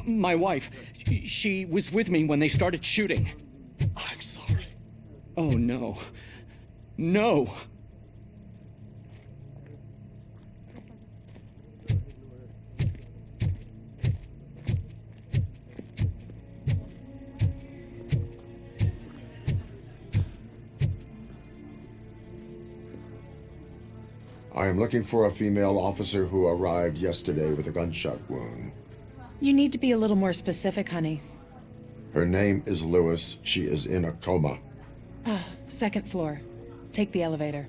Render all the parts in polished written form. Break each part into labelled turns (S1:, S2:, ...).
S1: My wife. She was with me when they started shooting.
S2: I'm sorry.
S1: Oh, no. No!
S3: I am looking for a female officer who arrived yesterday with a gunshot wound.
S4: You need to be a little more specific, honey.
S3: Her name is Lewis. She is in a coma.
S4: Second floor. Take the elevator.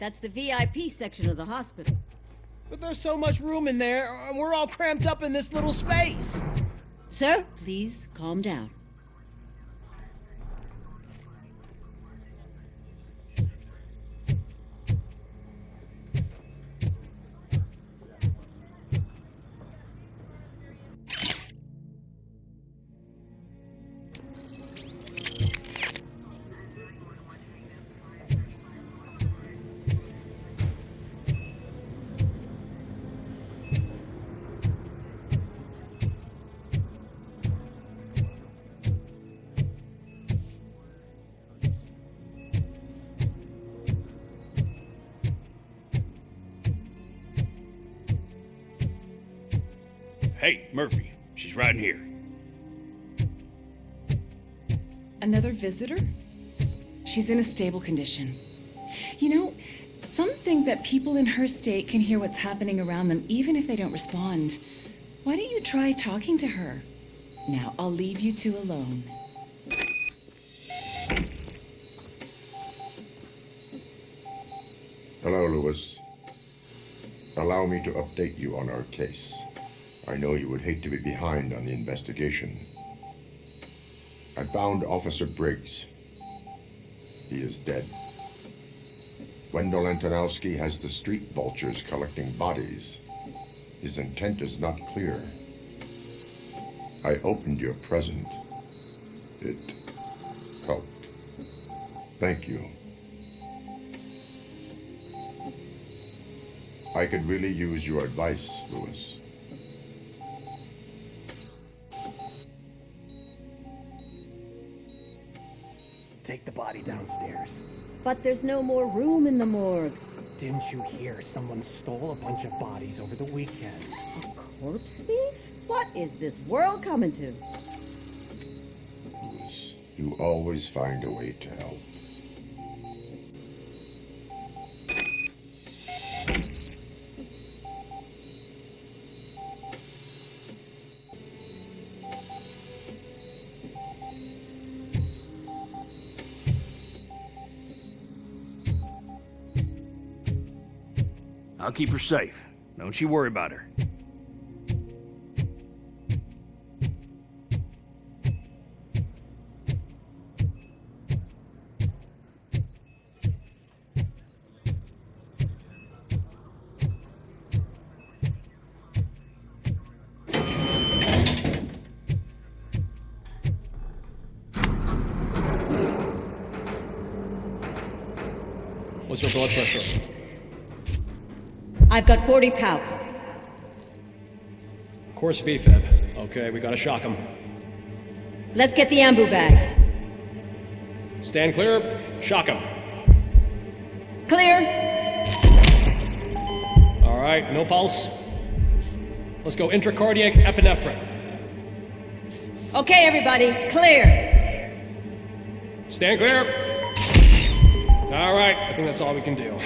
S5: That's the VIP section of the hospital.
S2: But there's so much room in there, and we're all cramped up in this little space.
S5: Sir, please calm down.
S6: Hey, Murphy. She's right here.
S4: Another visitor? She's in a stable condition. You know, some think that people in her state can hear what's happening around them even if they don't respond. Why don't you try talking to her? Now, I'll leave you two alone.
S3: Hello, Lewis. Allow me to update you on our case. I know you would hate to be behind on the investigation. I found Officer Briggs. He is dead. Wendell Antonowski has the street vultures collecting bodies. His intent is not clear. I opened your present. It helped. Thank you. I could really use your advice, Lewis.
S7: Take the body downstairs.
S5: But there's no more room in the morgue.
S7: Didn't you hear someone stole a bunch of bodies over the weekend?
S5: A corpse thief? What is this world coming to?
S3: Lewis, you always find a way to help.
S6: I'll keep her safe. Don't you worry about her.
S1: What's your blood pressure?
S5: I've got 40 pow.
S1: Course VFib. Okay, we gotta shock him.
S5: Let's get the ambu bag.
S1: Stand clear, shock him.
S5: Clear.
S1: All right, no pulse. Let's go intracardiac epinephrine.
S5: Okay, everybody, clear.
S1: Stand clear. All right, I think that's all we can do.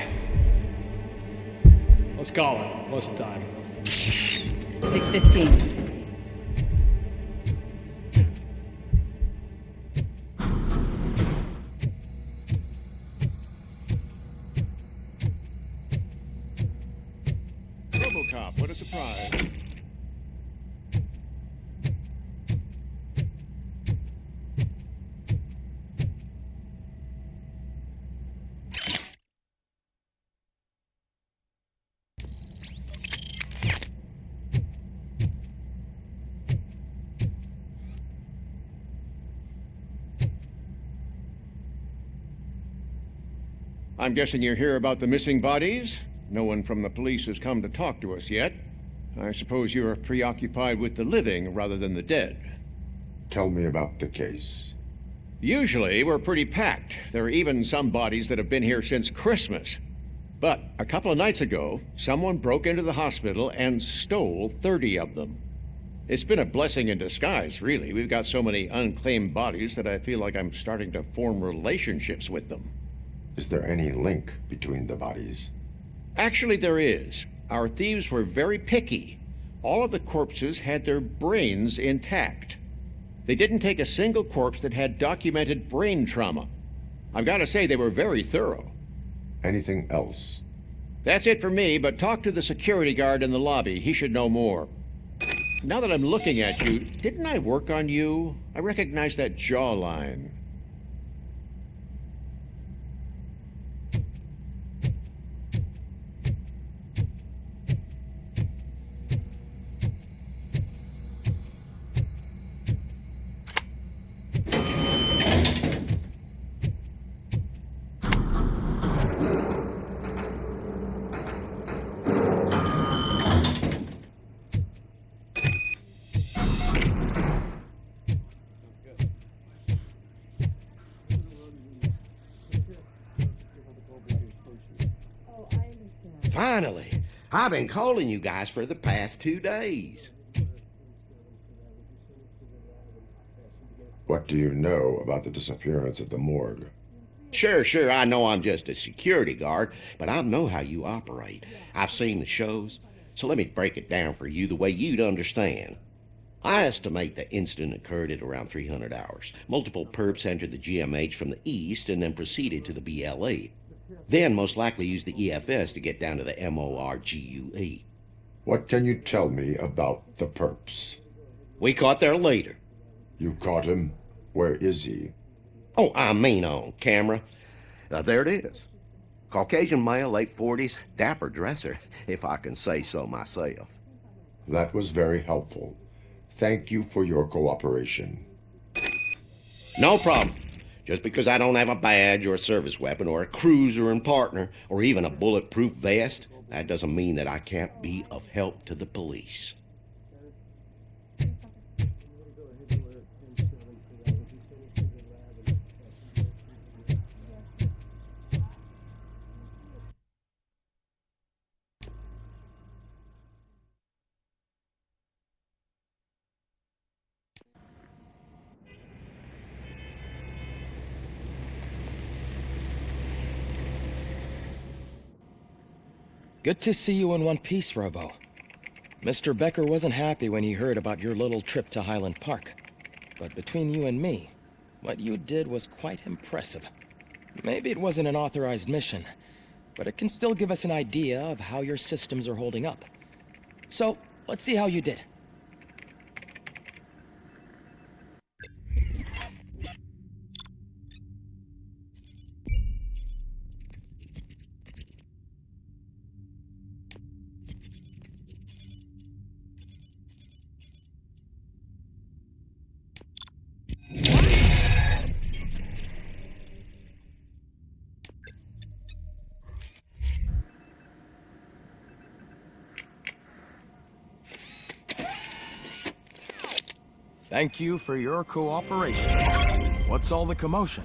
S1: Let's call it. What's the time?
S5: 6:15.
S2: Robocop, what a surprise.
S8: I'm guessing you're here about the missing bodies? No one from the police has come to talk to us yet. I suppose you're preoccupied with the living rather than the dead.
S3: Tell me about the case.
S8: Usually, we're pretty packed. There are even some bodies that have been here since Christmas. But a couple of nights ago, someone broke into the hospital and stole 30 of them. It's been a blessing in disguise, really. We've got so many unclaimed bodies that I feel like I'm starting to form relationships with them.
S3: Is there any link between the bodies?
S8: Actually, there is. Our thieves were very picky. All of the corpses had their brains intact. They didn't take a single corpse that had documented brain trauma. I've got to say, they were very thorough.
S3: Anything else?
S8: That's it for me, but talk to the security guard in the lobby. He should know more. Now that I'm looking at you, didn't I work on you? I recognize that jawline.
S9: Finally! I've been calling you guys for the past 2 days.
S3: What do you know about the disappearance at the morgue?
S9: Sure, I know I'm just a security guard, but I know how you operate. I've seen the shows, so let me break it down for you the way you'd understand. I estimate the incident occurred at around 300 hours. Multiple perps entered the GMH from the east and then proceeded to the BLE. Then most likely used the EFS to get down to the MORGUE.
S3: What can you tell me about the perps?
S9: We caught their leader.
S3: You caught him? Where is he?
S9: Oh, I mean on camera. There it is. Caucasian male, late 40s, dapper dresser, if I can say so myself.
S3: That was very helpful. Thank you for your cooperation.
S9: No problem. Just because I don't have a badge or a service weapon or a cruiser and partner or even a bulletproof vest, that doesn't mean that I can't be of help to the police.
S2: Good to see you in one piece, Robo. Mr. Becker wasn't happy when he heard about your little trip to Highland Park. But between you and me, what you did was quite impressive. Maybe it wasn't an authorized mission, but it can still give us an idea of how your systems are holding up. So, let's see how you did. Thank you for your cooperation. What's all the commotion?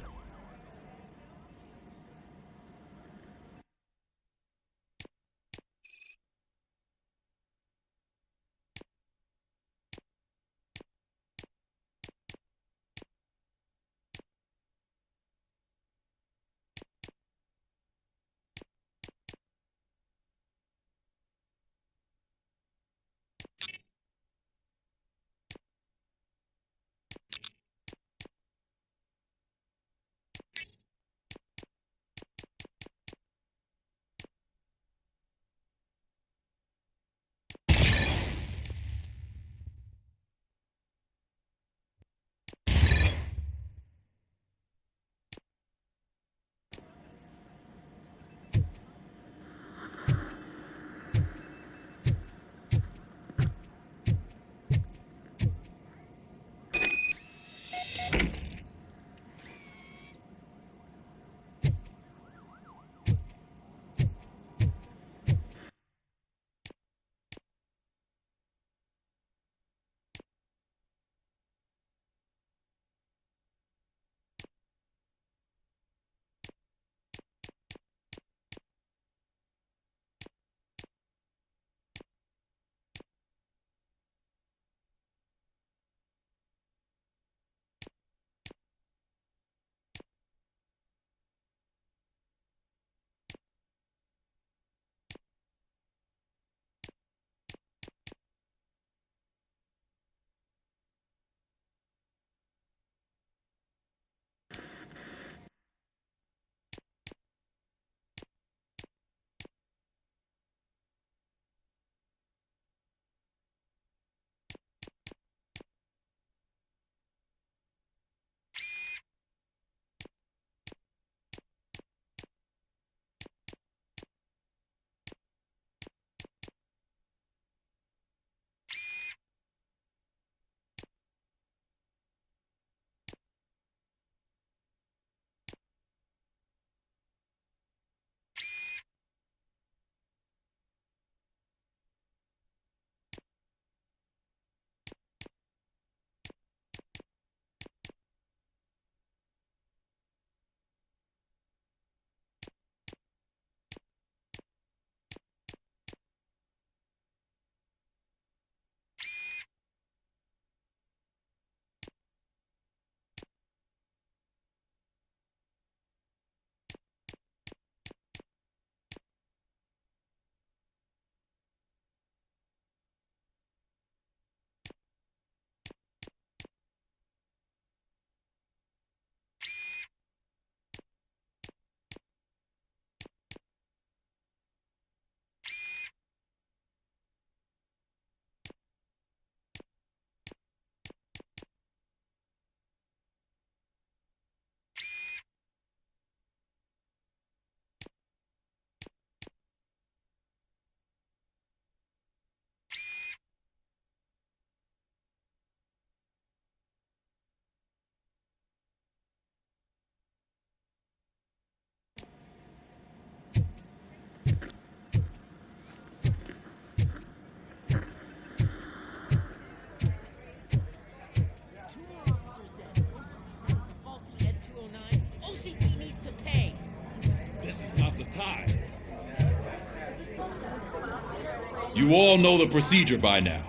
S10: You all know the procedure by now.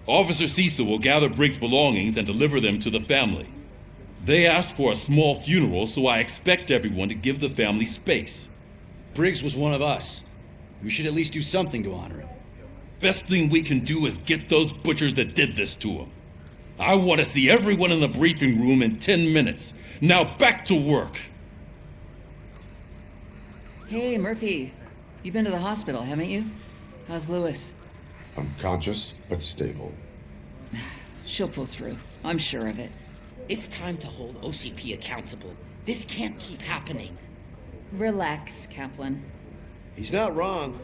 S10: Officer Cecil will gather Briggs' belongings and deliver them to the family. They asked for a small funeral, so I expect everyone to give the family space.
S11: Briggs was one of us. We should at least do something to honor him.
S10: Best thing we can do is get those butchers that did this to him. I want to see everyone in the briefing room in 10 minutes. Now back to work.
S12: Hey, Murphy. You've been to the hospital, haven't you? How's Lewis?
S3: Unconscious, but stable.
S12: She'll pull through. I'm sure of it.
S13: It's time to hold OCP accountable. This can't keep happening.
S12: Relax, Kaplan.
S9: He's not wrong.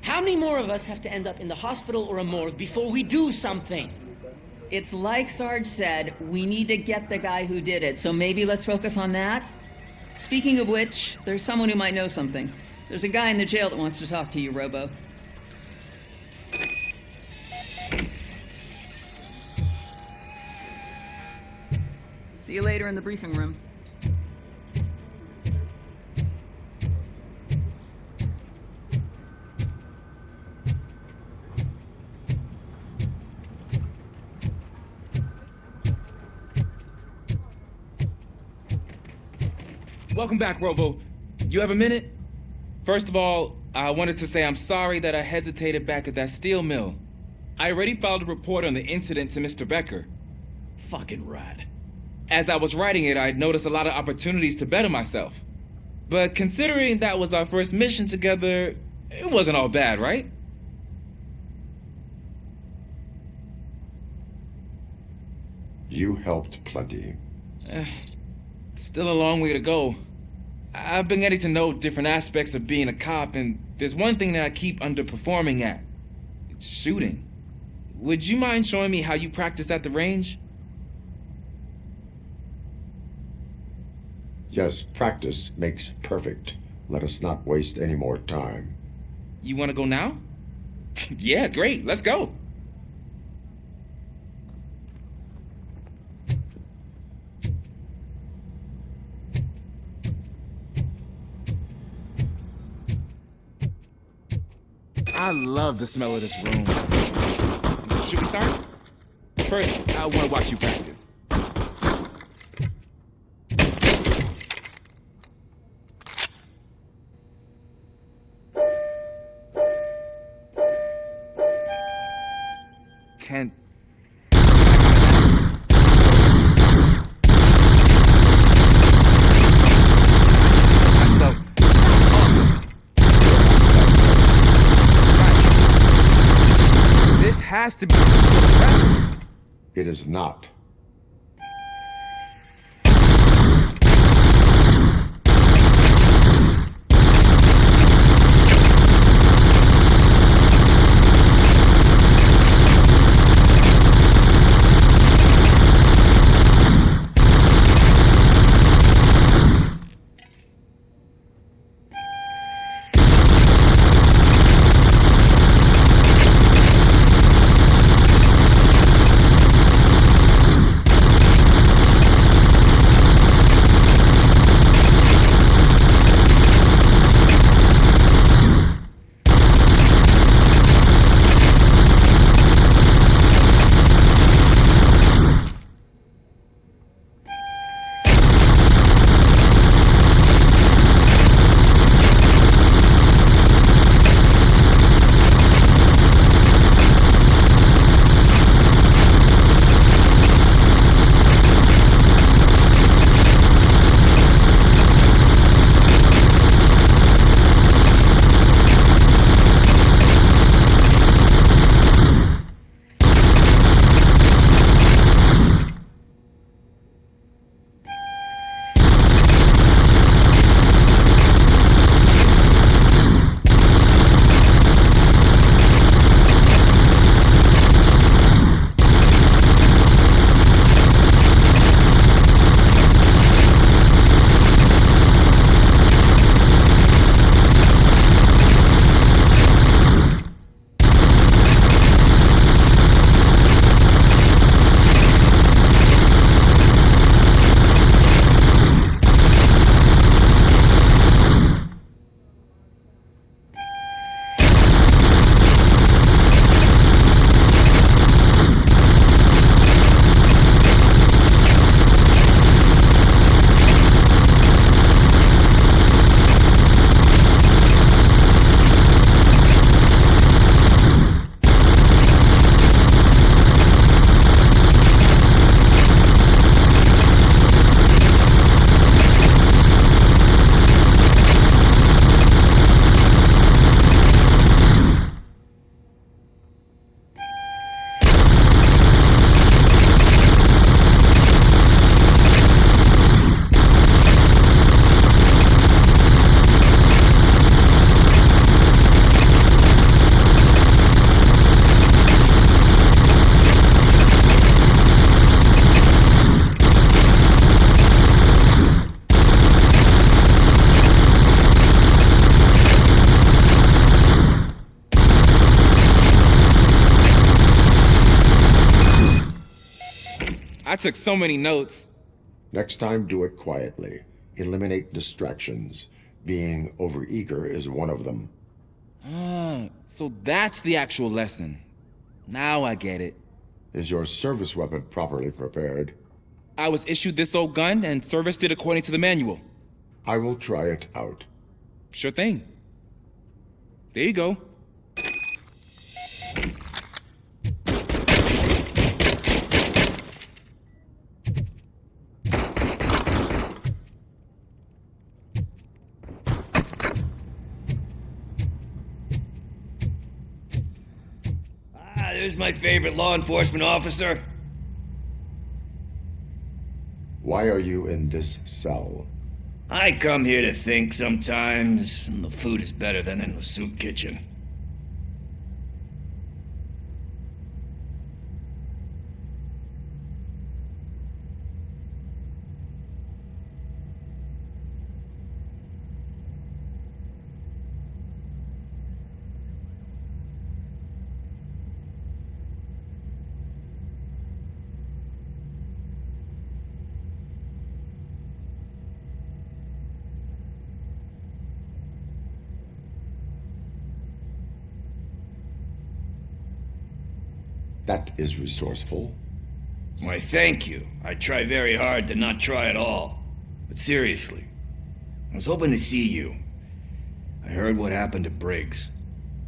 S13: How many more of us have to end up in the hospital or a morgue before we do something?
S12: It's like Sarge said, we need to get the guy who did it, so maybe let's focus on that? Speaking of which, there's someone who might know something. There's a guy in the jail that wants to talk to you, Robo. See you later in the briefing room.
S14: Welcome back, Robo. You have a minute? First of all, I wanted to say I'm sorry that I hesitated back at that steel mill. I already filed a report on the incident to Mr. Becker.
S11: Fucking rat.
S14: As I was writing it, I'd noticed a lot of opportunities to better myself. But considering that was our first mission together, it wasn't all bad, right?
S3: You helped plenty.
S14: Still a long way to go. I've been getting to know different aspects of being a cop, and there's one thing that I keep underperforming at. It's shooting. Would you mind showing me how you practice at the range?
S3: Yes, practice makes perfect. Let us not waste any more time.
S14: You want to go now? Yeah, great. Let's go. I love the smell of this room. Should we start? First, I want to watch you practice. Can... This has to be some sort of practice.
S3: It is not.
S14: took so many notes.
S3: Next time, do it quietly. Eliminate distractions. Being overeager is one of them.
S14: Ah, so that's the actual lesson. Now I get it.
S3: Is your service weapon properly prepared?
S14: I was issued this old gun and serviced it according to the manual.
S3: I will try it out.
S14: Sure thing. There you go.
S11: There's my favorite law enforcement officer.
S3: Why are you in this cell?
S11: I come here to think sometimes, and the food is better than in the soup kitchen.
S3: That is resourceful.
S11: Why, thank you. I try very hard to not try at all. But seriously, I was hoping to see you. I heard what happened to Briggs.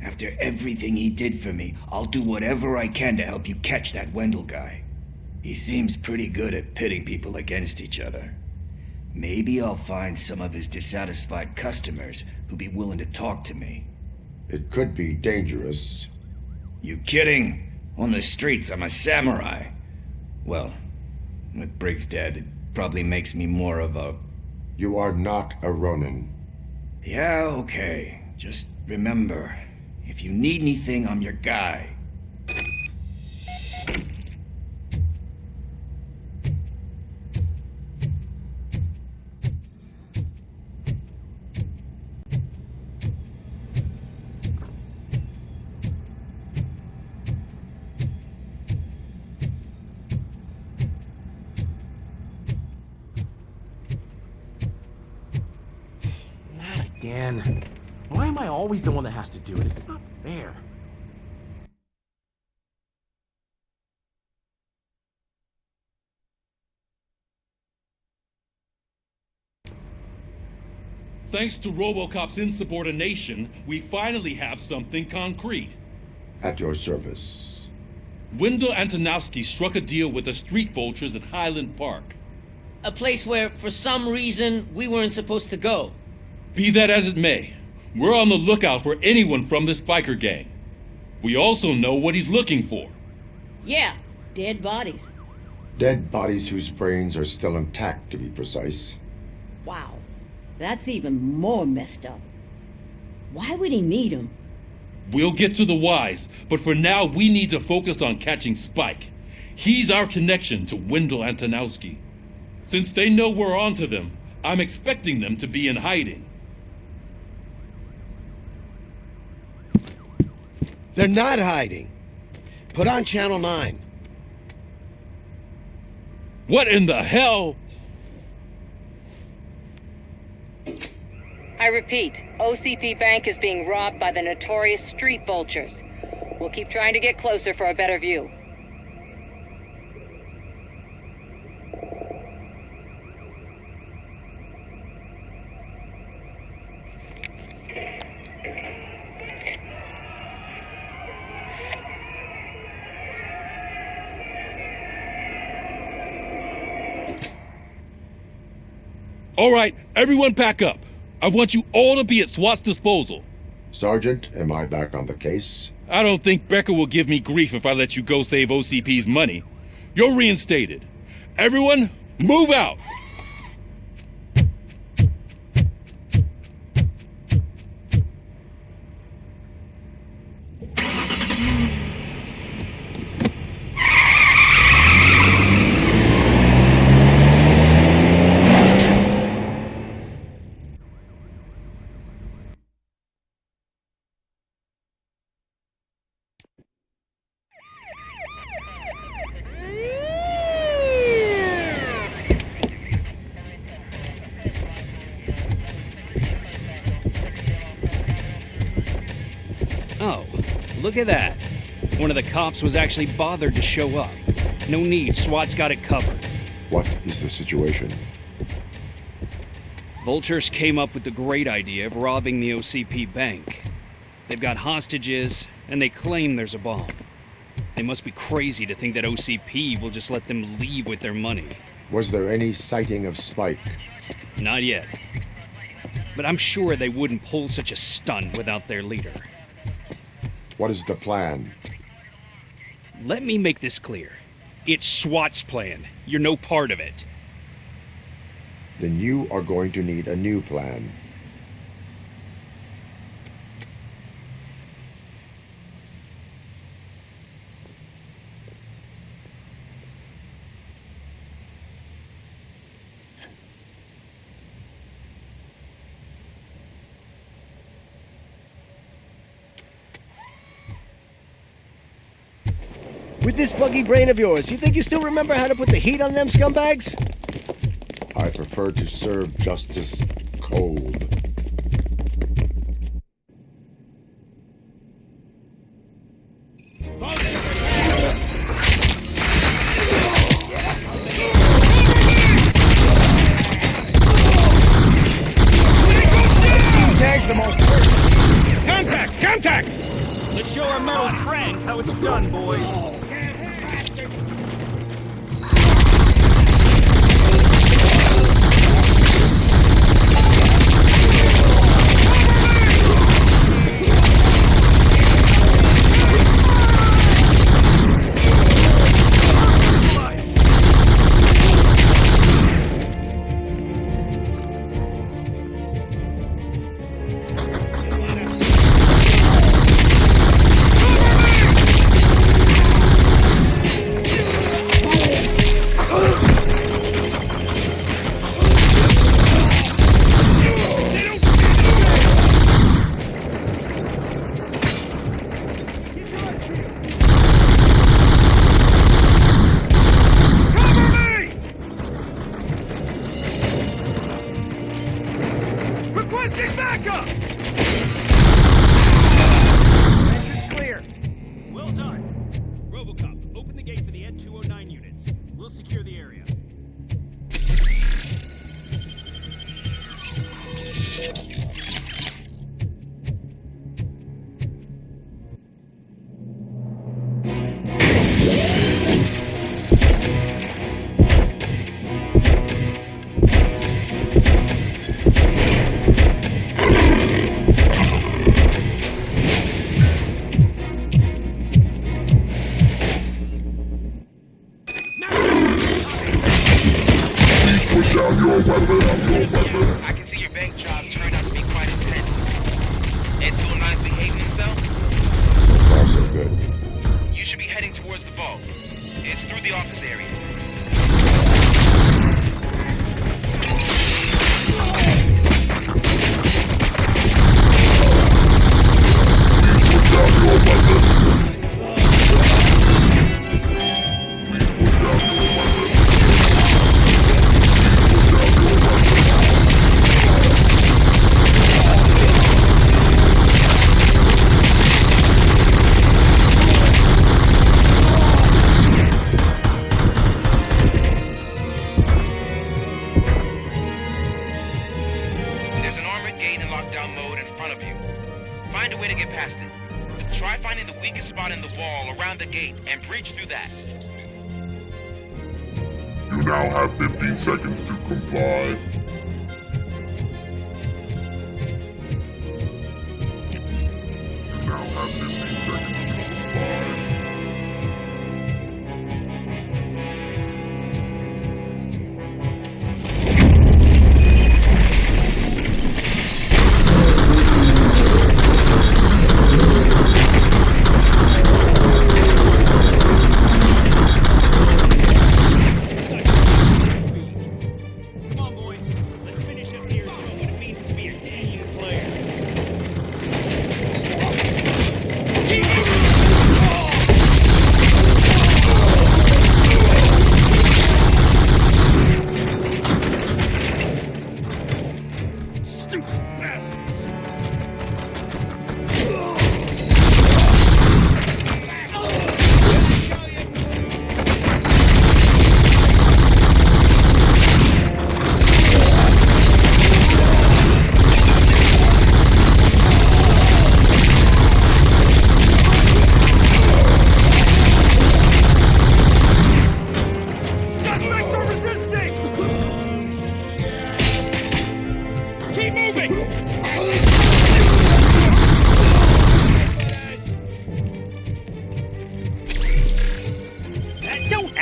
S11: After everything he did for me, I'll do whatever I can to help you catch that Wendell guy. He seems pretty good at pitting people against each other. Maybe I'll find some of his dissatisfied customers who'd be willing to talk to me.
S3: It could be dangerous.
S11: You kidding? On the streets, I'm a samurai. Well, with Briggs dead, it probably makes me more of a...
S3: You are not a Ronin.
S11: Yeah, okay. Just remember, if you need anything, I'm your guy.
S15: Again. Why am I always the one that has to do it? It's not fair.
S10: Thanks to Robocop's insubordination, we finally have something concrete.
S3: At your service.
S10: Wendell Antonowski struck a deal with the street vultures at Highland Park.
S13: A place where, for some reason, we weren't supposed to go.
S10: Be that as it may, we're on the lookout for anyone from this biker gang. We also know what he's looking for.
S5: Yeah, dead bodies.
S3: Dead bodies whose brains are still intact, to be precise.
S5: Wow, that's even more messed up. Why would he need them?
S10: We'll get to the whys, but for now we need to focus on catching Spike. He's our connection to Wendell Antonowski. Since they know we're onto them, I'm expecting them to be in hiding.
S9: They're not hiding. Put on Channel 9.
S10: What in the hell?
S16: I repeat, OCP Bank is being robbed by the notorious street vultures. We'll keep trying to get closer for a better view.
S10: All right, everyone pack up. I want you all to be at SWAT's disposal.
S3: Sergeant, am I back on the case?
S10: I don't think Becker will give me grief if I let you go save OCP's money. You're reinstated. Everyone, move out!
S17: look at that. One of the cops was actually bothered to show up. No need, SWAT's got it covered.
S3: What is the situation?
S17: Vultures came up with the great idea of robbing the OCP bank. They've got hostages, and they claim there's a bomb. They must be crazy to think that OCP will just let them leave with their money.
S3: Was there any sighting of Spike?
S17: Not yet. But I'm sure they wouldn't pull such a stunt without their leader.
S3: What is the plan?
S17: Let me make this clear. It's SWAT's plan. You're no part of it.
S3: Then you are going to need a new plan.
S18: With this buggy brain of yours, you think you still remember how to put the heat on them scumbags?
S3: I prefer to serve justice cold.
S1: Tag's the most hurt. Contact! Contact!
S6: Let's show our metal Frank how it's done, boys.
S19: I can see your bank job turned out to be quite intense. And 209's behaving himself?
S3: So far, so good.
S19: You should be heading towards the vault. It's through the office area. Find a way to get past it. Try finding the weakest spot in the wall around the gate and breach through that.
S20: You now have 15 seconds to comply. You now have 15 seconds to comply.
S1: Keep moving!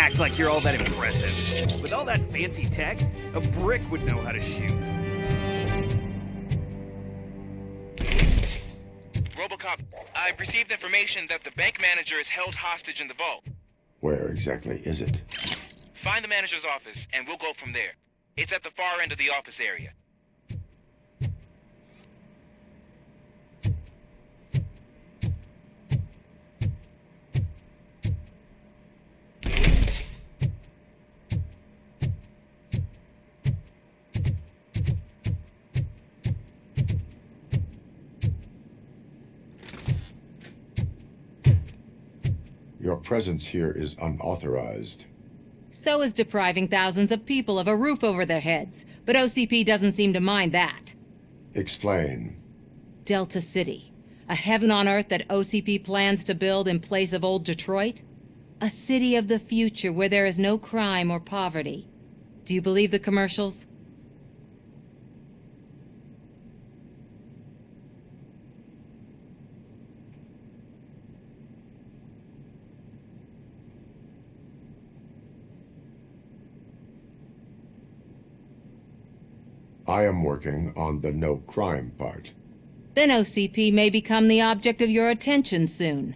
S17: act like you're all that impressive. With all that fancy tech, a brick would know how to shoot.
S19: Robocop, I've received information that the bank manager is held hostage in the vault.
S3: Where exactly is it?
S19: Find the manager's office, and we'll go from there. It's at the far end of the office area.
S3: Your presence here is unauthorized.
S16: So is depriving thousands of people of a roof over their heads. But OCP doesn't seem to mind that.
S3: Explain.
S16: Delta City. A heaven on earth that OCP plans to build in place of old Detroit? A city of the future where there is no crime or poverty. Do you believe the commercials?
S3: I am working on the no crime part.
S16: Then OCP may become the object of your attention soon.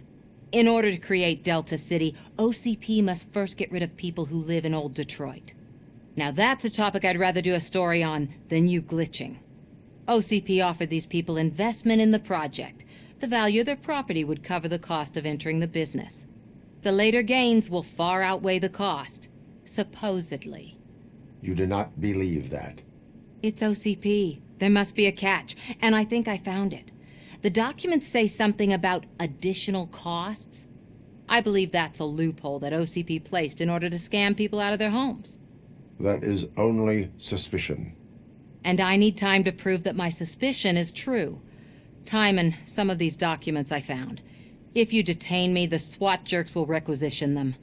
S16: In order to create Delta City, OCP must first get rid of people who live in old Detroit. Now that's a topic I'd rather do a story on than you glitching. OCP offered these people investment in the project. The value of their property would cover the cost of entering the business. The later gains will far outweigh the cost, supposedly.
S3: You do not believe that?
S16: It's OCP. There must be a catch, and I think I found it. The documents say something about additional costs. I believe that's a loophole that OCP placed in order to scam people out of their homes.
S3: That is only suspicion.
S16: And I need time to prove that my suspicion is true. Time and some of these documents I found. If you detain me, the SWAT jerks will requisition them.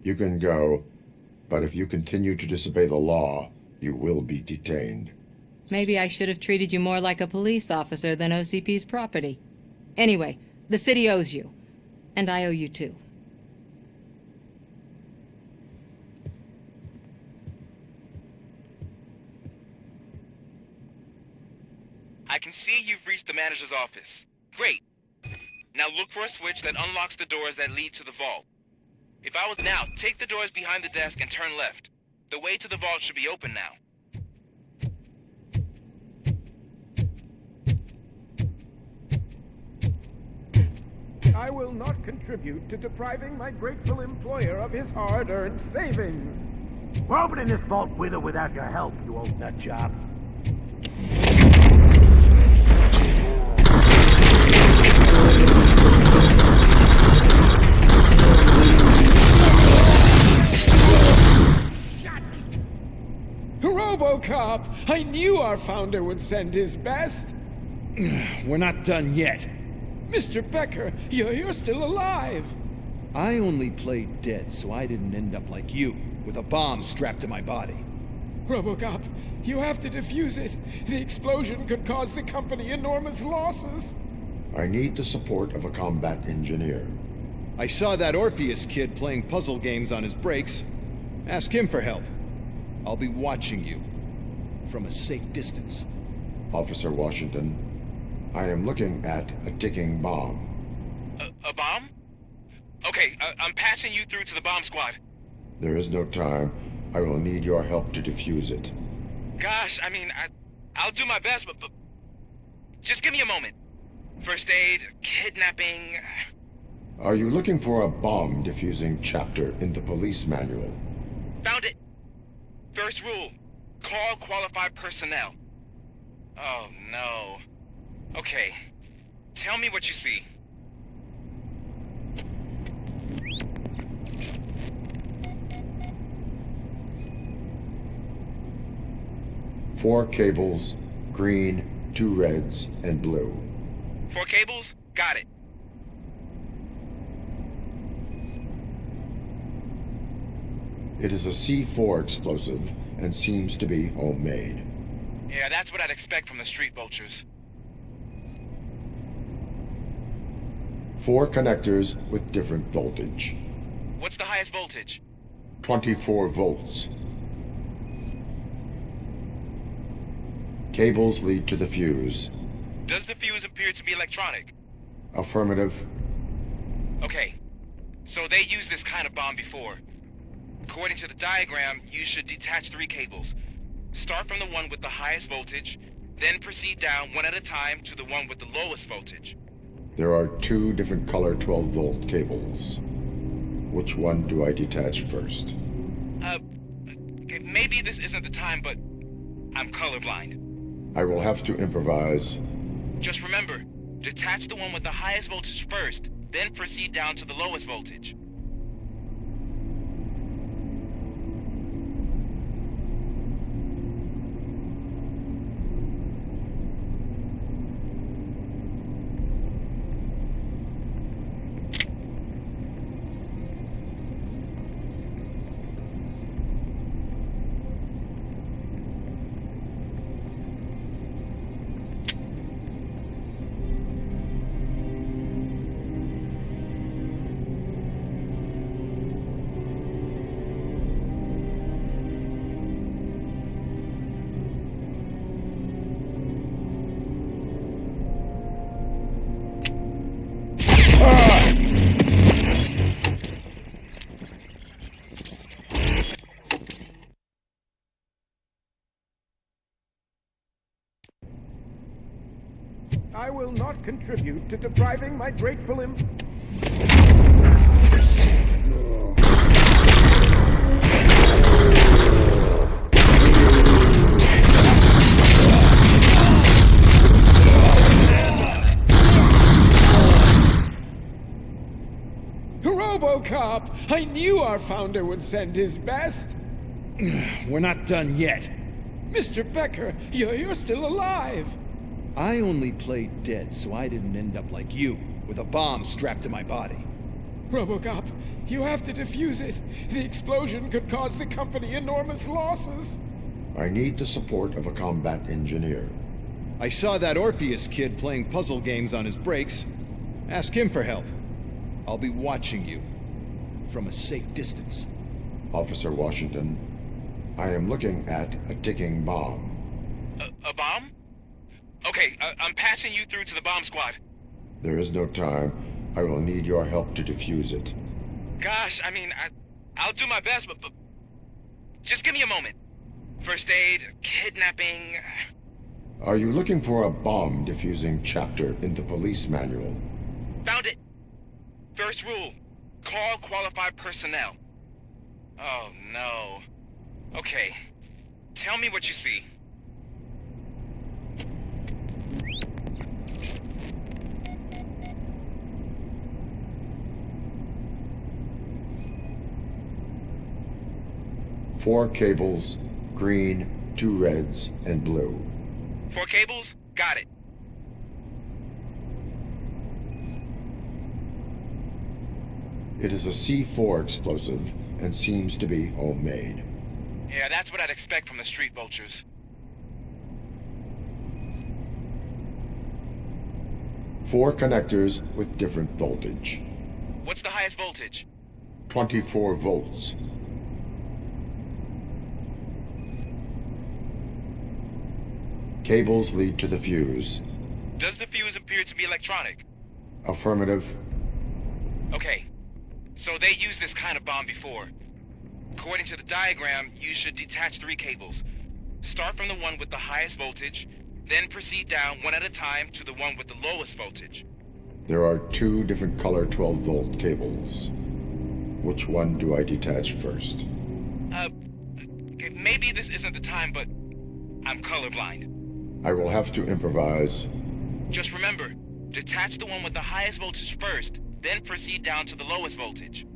S3: You can go, but if you continue to disobey the law, you will be detained.
S16: Maybe I should have treated you more like a police officer than OCP's property. Anyway, the city owes you. And I owe you too.
S19: I can see you've reached the manager's office. Great. Now look for a switch that unlocks the doors that lead to the vault. If I was now, take the doors behind the desk and turn left. The way to the vault should be open now.
S21: I will not contribute to depriving my grateful employer of his hard-earned savings.
S22: We're opening this vault with or without your help, you old nut job.
S21: Robocop! I knew our founder would send his best!
S23: We're not done yet.
S21: Mr. Becker, you're still alive!
S23: I only played dead so I didn't end up like you, with a bomb strapped to my body.
S21: Robocop, you have to defuse it. The explosion could cause the company enormous losses.
S3: I need the support of a combat engineer.
S23: I saw that Orpheus kid playing puzzle games on his breaks. Ask him for help. I'll be watching you from a safe distance.
S3: Officer Washington, I am looking at a ticking bomb.
S19: A bomb? Okay, I'm passing you through to the bomb squad.
S3: There is no time. I will need your help to defuse it.
S19: Gosh, I mean, I'll do my best, but just give me a moment. First aid, kidnapping...
S3: Are you looking for a bomb defusing chapter in the police manual?
S19: Found it. First rule, call qualified personnel. Oh no. Okay, tell me what you see.
S3: Four cables, green, 2 reds, and blue.
S19: 4 cables? Got it.
S3: It is a C4 explosive and seems to be homemade.
S19: Yeah, that's what I'd expect from the street vultures.
S3: 4 connectors with different voltage.
S19: What's the highest voltage?
S3: 24 volts. Cables lead to the fuse.
S19: Does the fuse appear to be electronic?
S3: Affirmative.
S19: Okay, so they used this kind of bomb before. According to the diagram, you should detach 3 cables. Start from the one with the highest voltage, then proceed down one at a time to the one with the lowest voltage.
S3: There are 2 different color 12-volt cables. Which one do I detach first?
S19: Okay, maybe this isn't the time, but I'm colorblind.
S3: I will have to improvise.
S19: Just remember, detach the one with the highest voltage first, then proceed down to the lowest voltage.
S21: I will not contribute to depriving my grateful Robocop! I knew our founder would send his best!
S23: We're not done yet.
S21: Mr. Becker, you're still alive!
S23: I only played dead so I didn't end up like you, with a bomb strapped to my body.
S21: Robocop, you have to defuse it. The explosion could cause the company enormous losses.
S3: I need the support of a combat engineer.
S23: I saw that Orpheus kid playing puzzle games on his breaks. Ask him for help. I'll be watching you. From a safe distance.
S3: Officer Washington, I am looking at a ticking bomb.
S19: A bomb? Okay, I'm passing you through to the bomb squad.
S3: There is no time. I will need your help to defuse it.
S19: Gosh, I mean, I'll do my best, but just give me a moment. First aid, kidnapping...
S3: Are you looking for a bomb defusing chapter in the police manual?
S19: Found it. First rule, call qualified personnel. Oh, no. Okay, tell me what you see.
S3: Four cables, green, 2 reds, and blue.
S19: 4 cables? Got it.
S3: It is a C4 explosive and seems to be homemade.
S19: Yeah, that's what I'd expect from the street vultures.
S3: Four connectors with different voltage.
S19: What's the highest voltage?
S3: 24 volts. Cables lead to the fuse.
S19: Does the fuse appear to be electronic?
S3: Affirmative.
S19: Okay, so they used this kind of bomb before. According to the diagram, you should detach 3 cables. Start from the one with the highest voltage, then proceed down one at a time to the one with the lowest voltage.
S3: There are 2 different color 12-volt cables. Which one do I detach first?
S19: Okay, maybe this isn't the time, but I'm colorblind.
S3: I will have to improvise.
S19: Just remember, detach the one with the highest voltage first, then proceed down to the lowest voltage.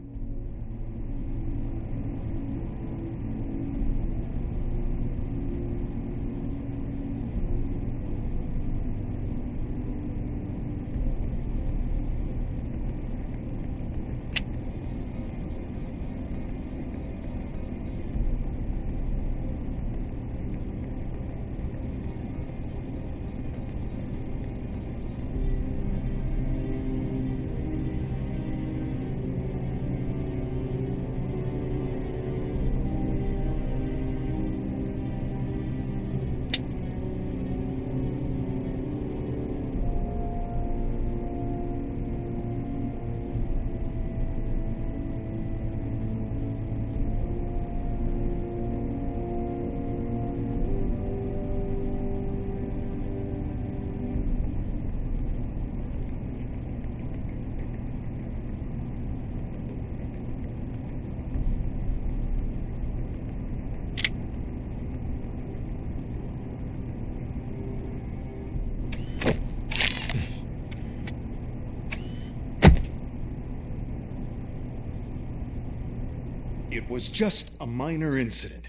S23: It was just a minor incident.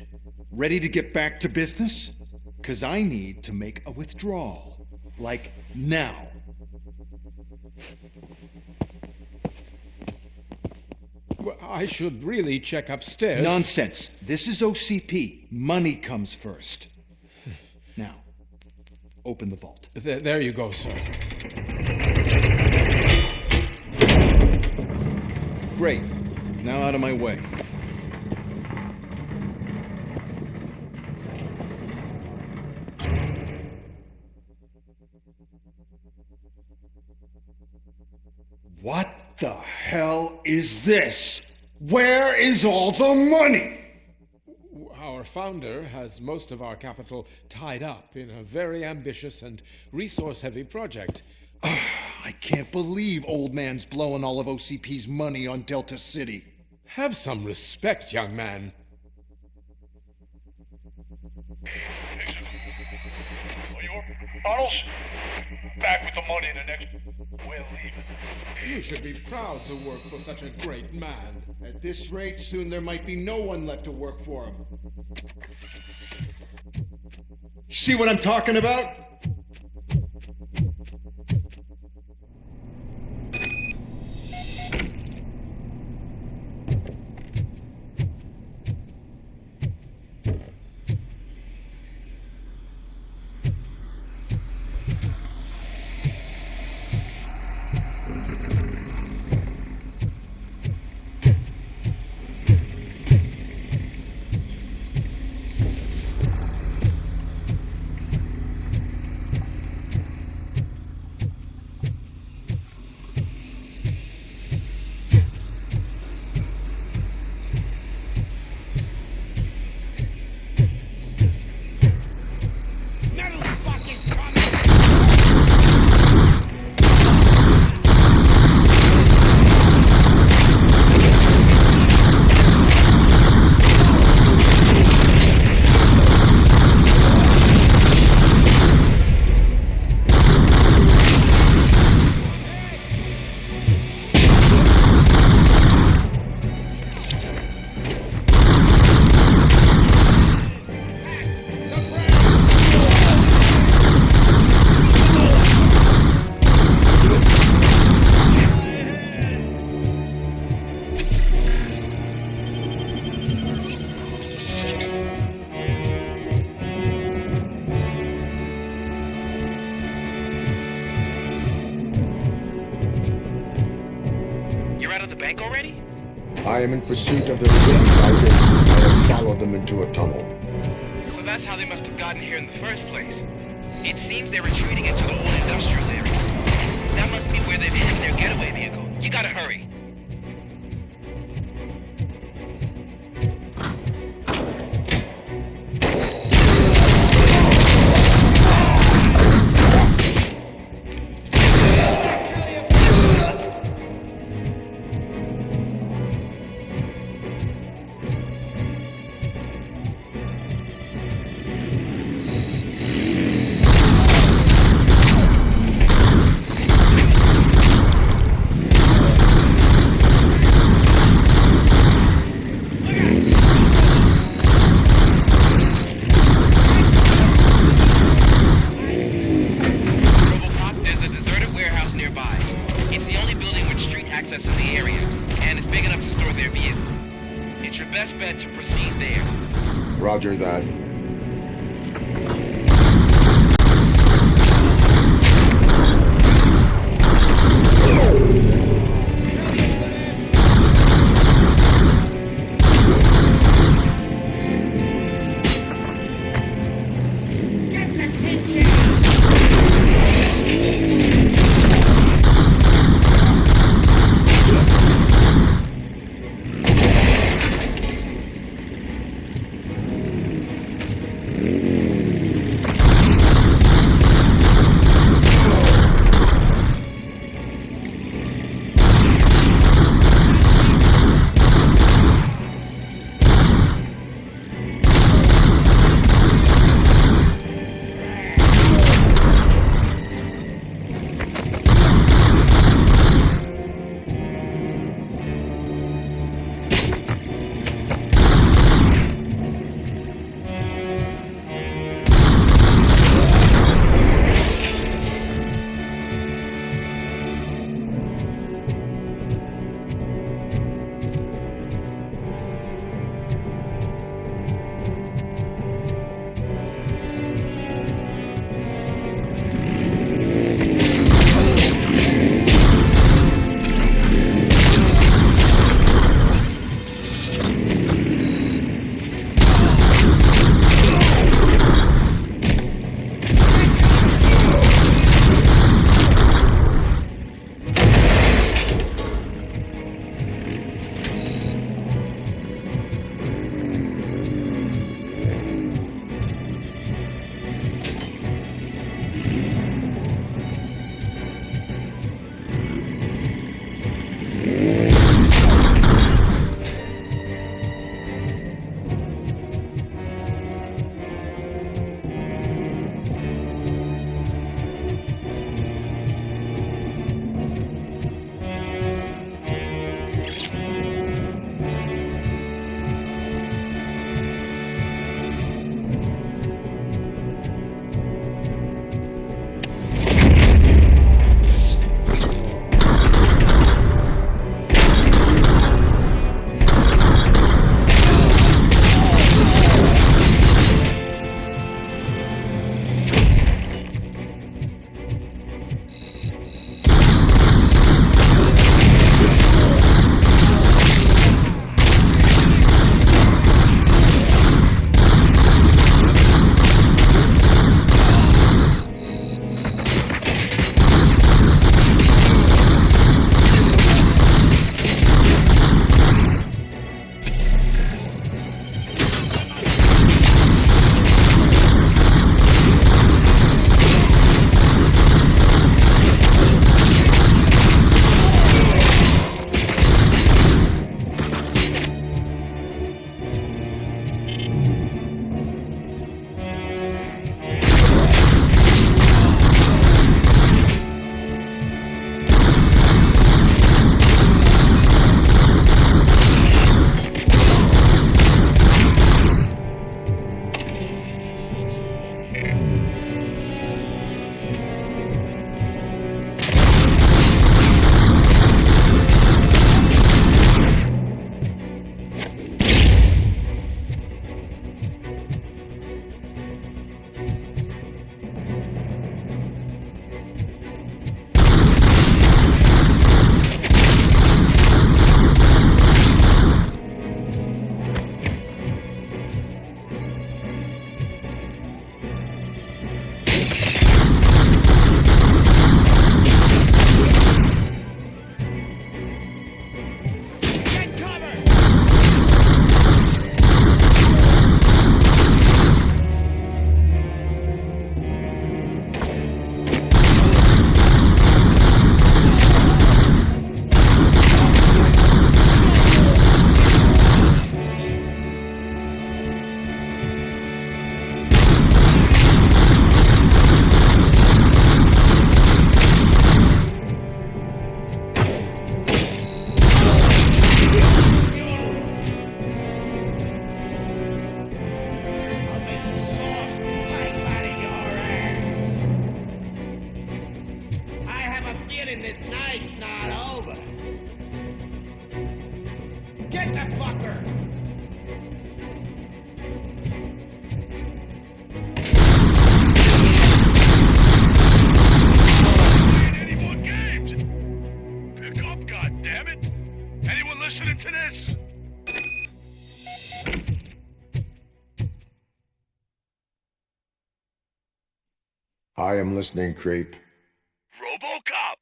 S23: Ready to get back to business? 'Cause I need to make a withdrawal. Like, now.
S21: Well, I should really check upstairs.
S23: Nonsense. This is OCP. Money comes first. Now, open the vault.
S21: There you go, sir.
S23: Great. Now out of my way. What the hell is this? Where is all the money?
S21: Our founder has most of our capital tied up in a very ambitious and resource-heavy project.
S23: I can't believe old man's blowing all of OCP's money on Delta City.
S21: Have some respect, young man.
S4: Arnold's back with the money in the next. We're leaving.
S21: You should be proud to work for such a great man.
S23: At this rate, soon there might be no one left to work for him. See what I'm talking about?
S3: I am in pursuit of the remaining fighters. I have followed them into a tunnel.
S19: So that's how they must have gotten here in the first place. It seems they're retreating into the old industrial area. That must be where they've hidden their getaway vehicle. You gotta hurry.
S3: Roger that.
S2: is not over. Get the fucker!
S4: Any more games? Pick up, goddammit! Anyone listening to this?
S3: I am listening, Creep.
S4: Robocop!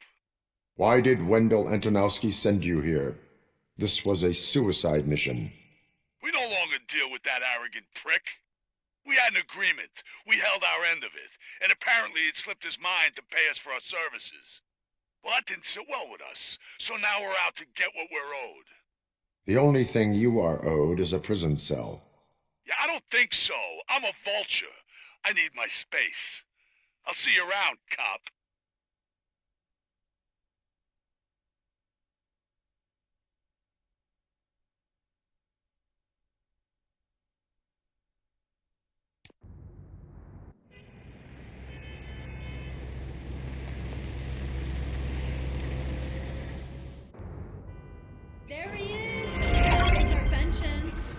S3: Why did Wendell Antonowski send you here? This was a suicide mission.
S4: We no longer deal with that arrogant prick. We had an agreement. We held our end of it, and apparently it slipped his mind to pay us for our services. Well, that didn't sit well with us, so now we're out to get what we're owed.
S3: The only thing you are owed is a prison cell.
S4: Yeah, I don't think so. I'm a vulture. I need my space. I'll see you around, cop.
S7: There he is! Take our pensions.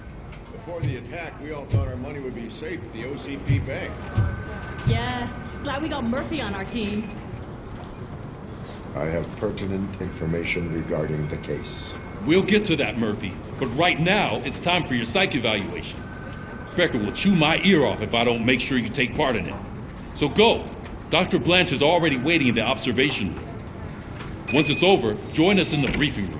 S23: Before the attack, we all thought our money would be safe at the OCP bank.
S7: Yeah, glad we got Murphy on our team.
S3: I have pertinent information regarding the case.
S10: We'll get to that, Murphy. But right now, it's time for your psych evaluation. Becker will chew my ear off if I don't make sure you take part in it. So go. Dr. Blanche is already waiting in the observation room. Once it's over, join us in the briefing room.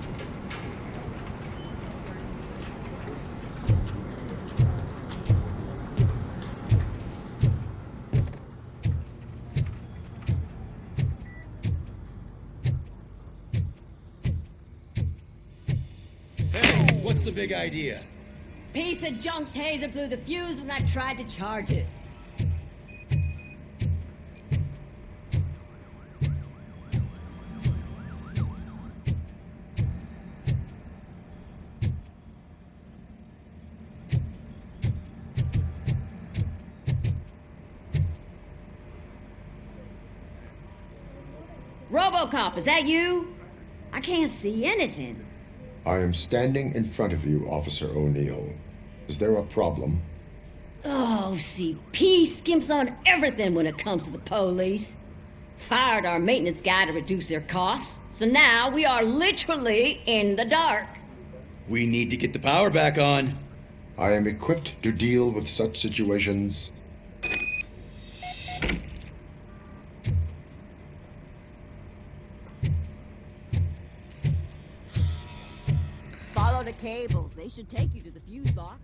S11: What's the big idea?
S5: Piece of junk taser blew the fuse when I tried to charge it. Robocop, is that you? I can't see anything.
S3: I am standing in front of you, Officer O'Neill. Is there a problem?
S5: Oh, CP skimps on everything when it comes to the police. Fired our maintenance guy to reduce their costs, so now we are literally in the dark.
S11: We need to get the power back on.
S3: I am equipped to deal with such situations.
S5: Follow the cables. They should take you to the fuse box.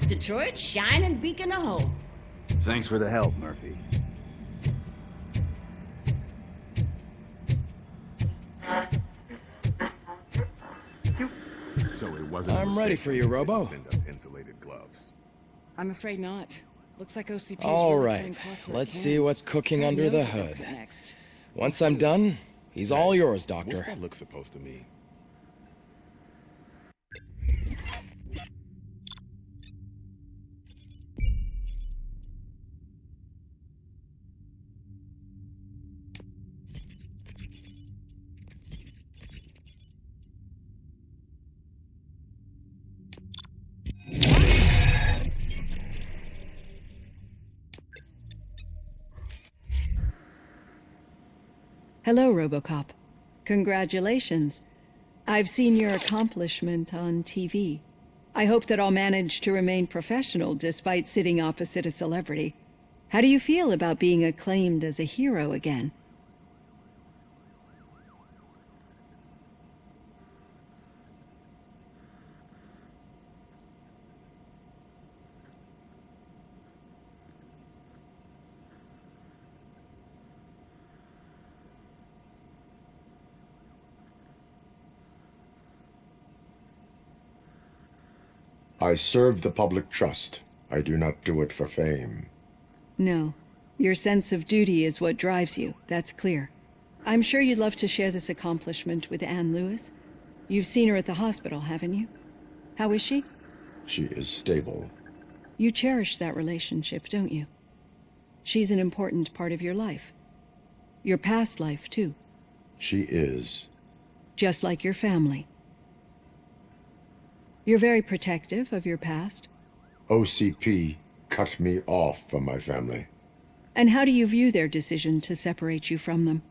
S5: Detroit's shining beacon of hope.
S8: Thanks for the help, Murphy.
S12: So it wasn't.
S14: I'm ready for you, Robo.
S12: Send us insulated gloves.
S16: I'm afraid not. Looks like OCP is
S14: All
S16: really
S14: right,
S16: cutting costs where it
S14: let's
S16: can.
S14: see what's cooking
S16: God
S14: under
S16: knows
S14: the
S16: what they'll
S14: hood.
S16: cook next.
S14: Once I'm done, he's all yours, Doctor.
S12: What's that look supposed to mean?
S24: Hello, Robocop. Congratulations. I've seen your accomplishment on TV. I hope that I'll manage to remain professional despite sitting opposite a celebrity. How do you feel about being acclaimed as a hero again?
S3: I serve the public trust. I do not do it for fame.
S24: No. Your sense of duty is what drives you, that's clear. I'm sure you'd love to share this accomplishment with Anne Lewis. You've seen her at the hospital, haven't you? How is she?
S3: She is stable.
S24: You cherish that relationship, don't you? She's an important part of your life. Your past life, too.
S3: She is.
S24: Just like your family. You're very protective of your past.
S3: OCP cut me off from my family.
S24: And how do you view their decision to separate you from them?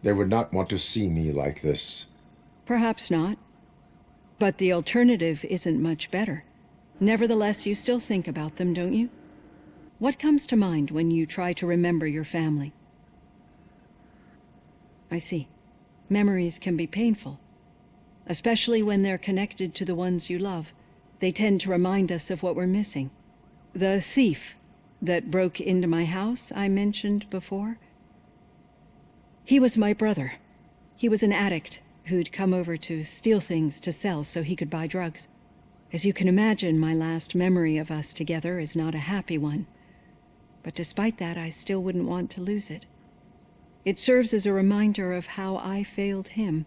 S3: They would not want to see me like this.
S24: Perhaps not. But the alternative isn't much better. Nevertheless, you still think about them, don't you? What comes to mind when you try to remember your family? I see. Memories can be painful. Especially when they're connected to the ones you love. They tend to remind us of what we're missing. The thief that broke into my house I mentioned before? He was my brother. He was an addict who'd come over to steal things to sell so he could buy drugs. As you can imagine, my last memory of us together is not a happy one. But despite that, I still wouldn't want to lose it. It serves as a reminder of how I failed him.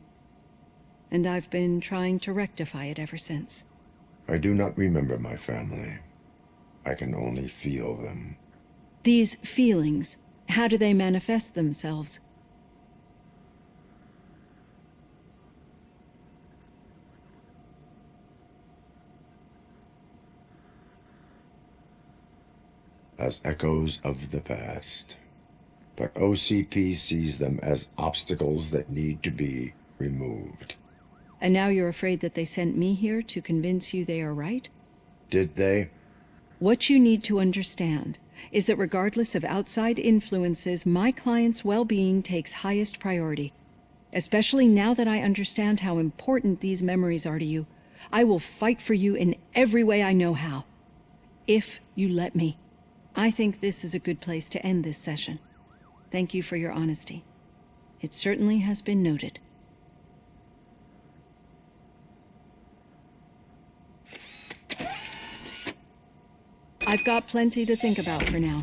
S24: And I've been trying to rectify it ever since.
S3: I do not remember my family. I can only feel them.
S24: These feelings, how do they manifest themselves?
S3: As echoes of the past. But OCP sees them as obstacles that need to be removed.
S24: And now you're afraid that they sent me here to convince you they are right?
S3: Did they?
S24: What you need to understand is that regardless of outside influences, my client's well-being takes highest priority. Especially now that I understand how important these memories are to you. I will fight for you in every way I know how. If you let me. I think this is a good place to end this session. Thank you for your honesty. It certainly has been noted. I've got plenty to think about for now.